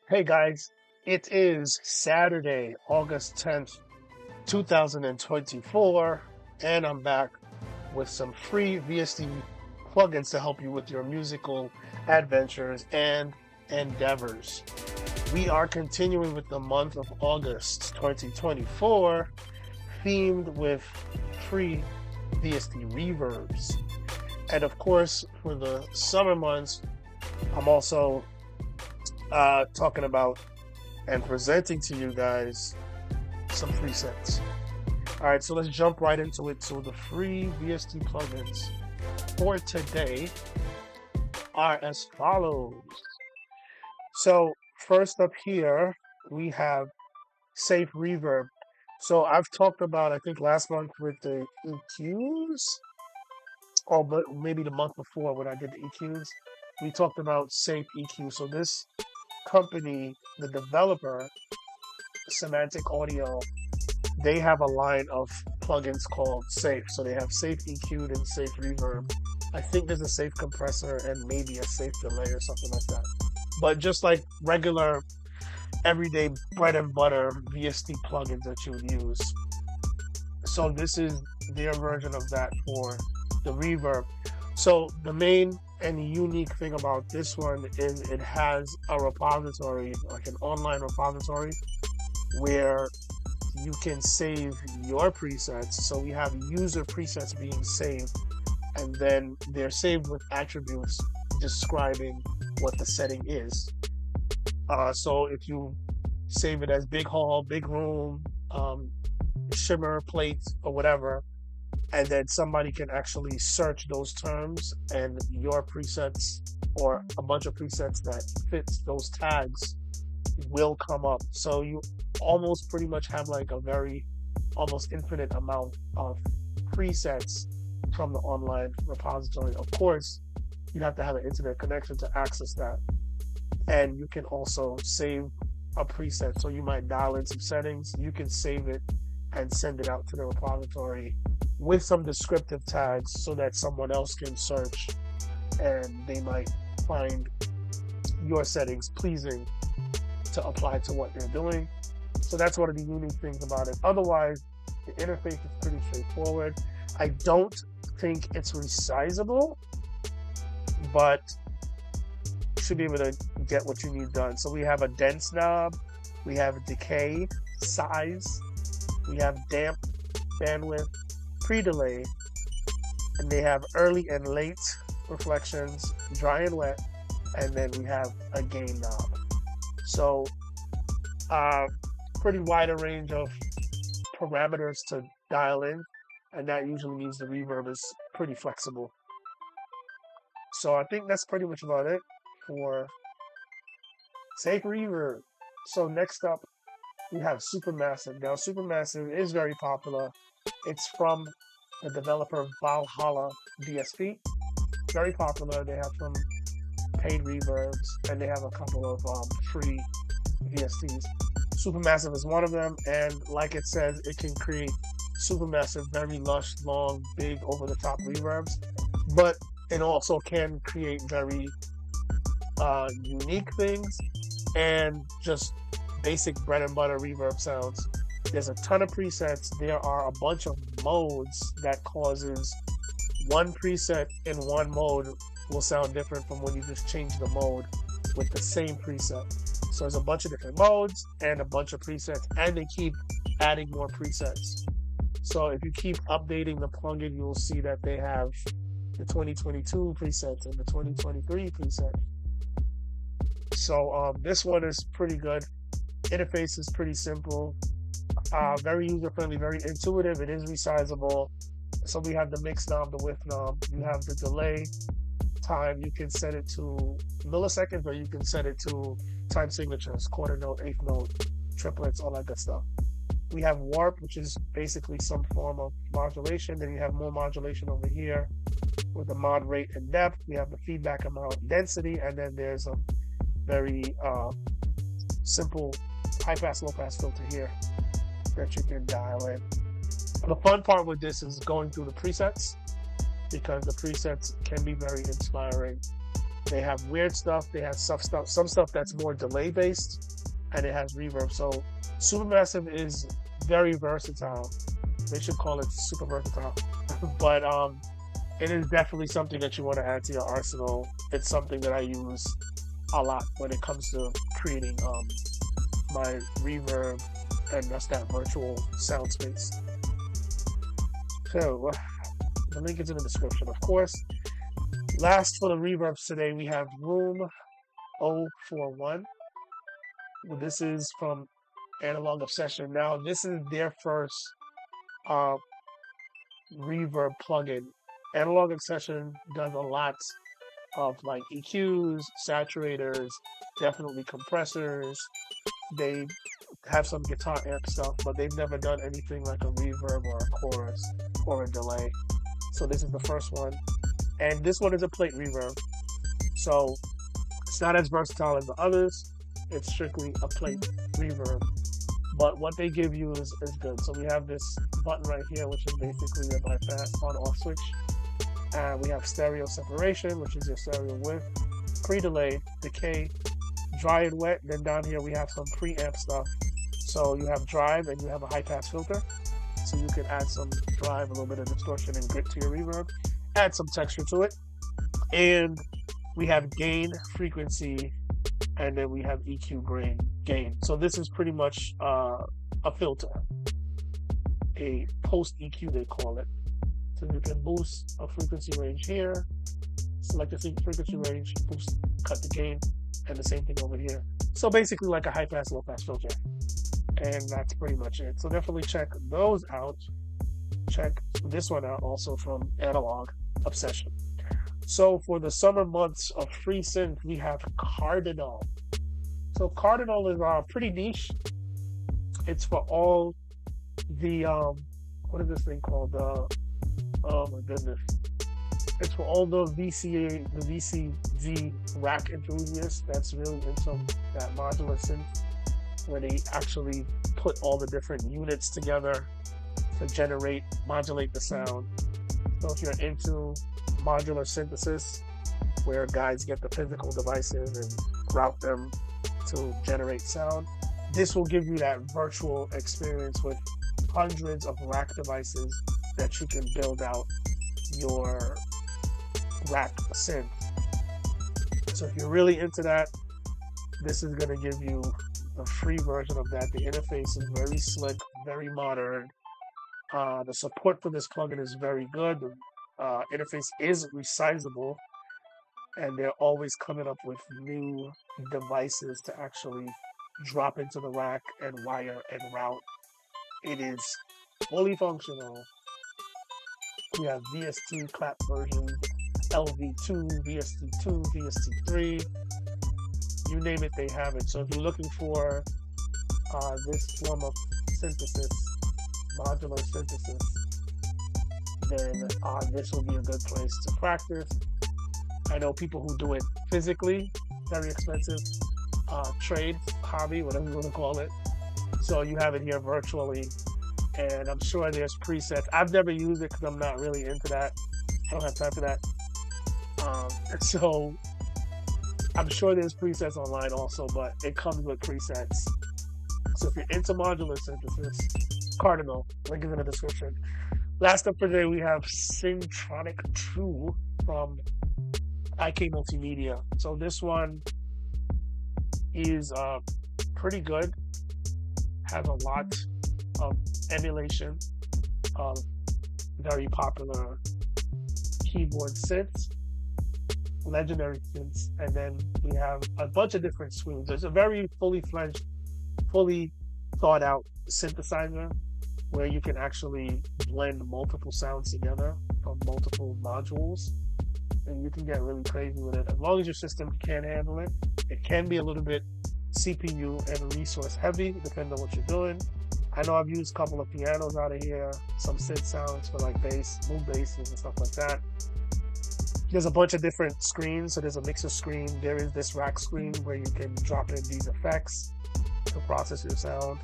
Hey guys, it is Saturday, August 10th, 2024, and I'm back with some free VST plugins to help you with your musical adventures and endeavors. We are continuing with the month of August 2024, themed with free VST reverbs. And of course, for the summer months, I'm also talking about and presenting to you guys some presets. All right, so let's jump right into it. So the free VST plugins for today are as follows. So first up here, we have Safe Reverb. So I've talked about, I think last month with the EQs, or but maybe the month before when I did the EQs, we talked about Safe EQ. So this company, the developer, Semantic Audio, they have a line of plugins called Safe. So they have Safe EQ and Safe Reverb. I think there's a Safe Compressor and maybe a Safe Delay or something like that. But just like regular, everyday bread and butter VST plugins that you would use. So this is their version of that for the reverb. So the main and unique thing about this one is it has a repository, like an online repository, where you can save your presets. So we have user presets being saved, and then they're saved with attributes describing what the setting is. So if you save it as big hall, big room, shimmer, plate, or whatever, and then somebody can actually search those terms, and your presets or a bunch of presets that fits those tags will come up. So you almost pretty much have like a very almost infinite amount of presets from the online repository. Of course, you have to have an internet connection to access that. And you can also save a preset. So you might dial in some settings, you can save it and send it out to the repository with some descriptive tags so that someone else can search and they might find your settings pleasing to apply to what they're doing. So that's one of the unique things about it. Otherwise, the interface is pretty straightforward. I don't think it's resizable, but you should be able to get what you need done. So we have a dense knob, we have decay, size, we have damp, bandwidth, pre-delay, and they have early and late reflections, dry and wet, and then we have a gain knob. So pretty wide a range of parameters to dial in, and that usually means the reverb is pretty flexible. So I think that's pretty much about it for Safe Reverb. So next up, we have Supermassive. Now, Supermassive is very popular. It's from the developer Valhalla DSP. Very popular. They have some paid reverbs, and they have a couple of free VSTs. Supermassive is one of them, and like it says, it can create supermassive, very lush, long, big, over-the-top reverbs, but it also can create very unique things and just basic bread and butter reverb sounds. There's a ton of presets. There are a bunch of modes that causes one preset in one mode will sound different from when you just change the mode with the same preset. So there's a bunch of different modes and a bunch of presets, and they keep adding more presets. So if you keep updating the plugin, you'll see that they have the 2022 presets and the 2023 preset. So this one is pretty good. Interface is pretty simple. very user-friendly, very intuitive. It is resizable. So we have the mix knob, the width knob. You have the delay time. You can set it to milliseconds, or you can set it to time signatures, quarter note, eighth note, triplets, all that good stuff. We have warp, which is basically some form of modulation. Then you have more modulation over here with the mod rate and depth. We have the feedback amount, density, and then there's a very simple high pass, low pass filter here that you can dial in. The fun part with this is going through the presets, because the presets can be very inspiring. They have weird stuff. They have some stuff that's more delay based, and it has reverb. So Supermassive is very versatile. They should call it super versatile. But it is definitely something that you want to add to your arsenal. It's something that I use a lot when it comes to creating my reverb and that's that virtual sound space. So the link is in the description, of course. Last for the reverbs today, we have Room 041. This is from Analog Obsession. Now, this is their first reverb plugin. Analog Obsession does a lot of like EQs, saturators, definitely compressors. They have some guitar amp stuff, but they've never done anything like a reverb or a chorus or a delay. So this is the first one. And this one is a plate reverb. So it's not as versatile as the others. It's strictly a plate reverb. But what they give you is good. So we have this button right here, which is basically a bypass on-off switch. And we have stereo separation, which is your stereo width, pre-delay, decay, dry and wet. Then down here we have some preamp stuff. So you have drive and you have a high pass filter. So you can add some drive, a little bit of distortion and grit to your reverb, add some texture to it. And we have gain, frequency, and then we have EQ gain. So this is pretty much a filter, a post EQ they call it. So you can boost a frequency range here, select the frequency range, boost, cut the gain, and the same thing over here. So basically like a high pass, low pass filter. And that's pretty much it. So definitely check those out. Check this one out also from Analog Obsession. So for the summer months of free synth, we have Cardinal. So Cardinal is pretty niche. It's for all the what is this thing called? Oh my goodness! It's for all the VCG rack enthusiasts that's really into that modular synth, where they actually put all the different units together to modulate the sound. So if you're into modular synthesis, where guys get the physical devices and route them to generate sound, this will give you that virtual experience with hundreds of rack devices that you can build out your rack synth. So if you're really into that, this is going to give you the free version of that. The interface is very slick, very modern. The support for this plugin is very good. The interface is resizable, and they're always coming up with new devices to actually drop into the rack and wire and route. It is fully functional. We have VST clap versions, LV2, VST2, VST3, you name it, they have it. So if you're looking for this form of synthesis, modular synthesis, then this will be a good place to practice. I know people who do it physically, very expensive, trade, hobby, whatever you want to call it. So you have it here virtually, and I'm sure there's presets. I've never used it because I'm not really into that. I don't have time for that. So I'm sure there's presets online also, but it comes with presets. So if you're into modular synthesis, Cardinal, link is in the description. Last up for today, we have Syntronic True from IK Multimedia. So this one is pretty good, has a lot of emulation of very popular keyboard synths, legendary synths, and then we have a bunch of different swings. It's a very fully fledged, fully thought out synthesizer where you can actually blend multiple sounds together from multiple modules, and you can get really crazy with it as long as your system can handle it. It can be a little bit CPU and resource heavy depending on what you're doing. I know I've used a couple of pianos out of here, some synth sounds for like bass, boom basses and stuff like that. There's a bunch of different screens. So there's a mixer screen. There is this rack screen where you can drop in these effects to process your sound.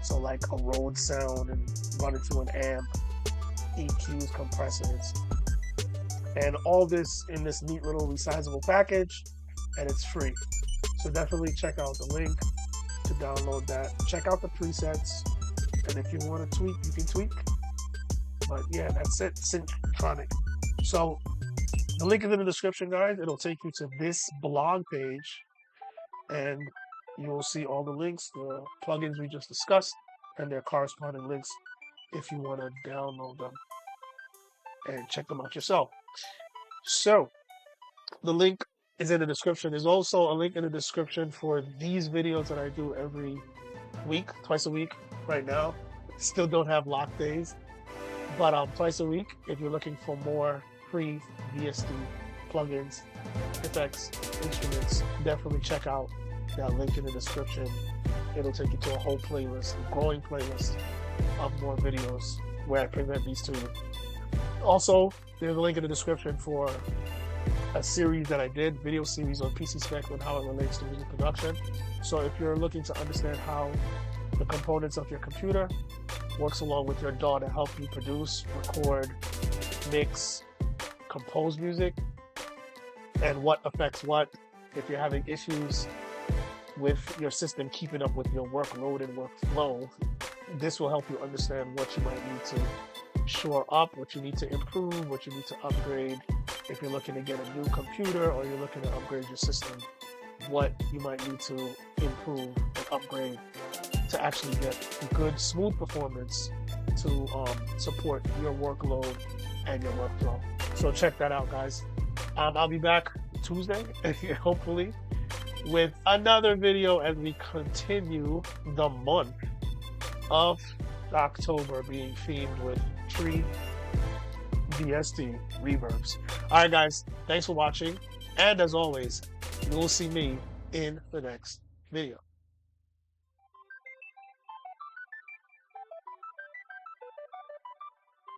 So like a Rhodes sound and run it to an amp, EQs, compressors, and all this in this neat little resizable package, and it's free. So definitely check out the link to download that. Check out the presets, and if you want to tweak, you can tweak. But yeah, that's it. Syntronic. So the link is in the description, guys. It'll take you to this blog page, and you will see all the links, the plugins we just discussed, and their corresponding links if you want to download them and check them out yourself. So the link is in the description. There's also a link in the description for these videos that I do every week, twice a week right now. Still don't have lock days, but twice a week. If you're looking for more free VST plugins, effects, instruments, definitely check out that link in the description. It'll take you to a whole playlist, a growing playlist of more videos where I present these to you. Also, there's a link in the description for a series that I did, video series on PC Spec and how it relates to music production. So if you're looking to understand how the components of your computer works along with your DAW to help you produce, record, mix, compose music, and what affects what, if you're having issues with your system keeping up with your workload and workflow, this will help you understand what you might need to shore up, what you need to improve, what you need to upgrade. If you're looking to get a new computer or you're looking to upgrade your system, what you might need to improve and upgrade to actually get good, smooth performance to support your workload and your workflow. So check that out, guys. I'll be back Tuesday, hopefully, with another video as we continue the month of October being themed with free VST reverbs. All right, guys, thanks for watching. And as always, you will see me in the next video.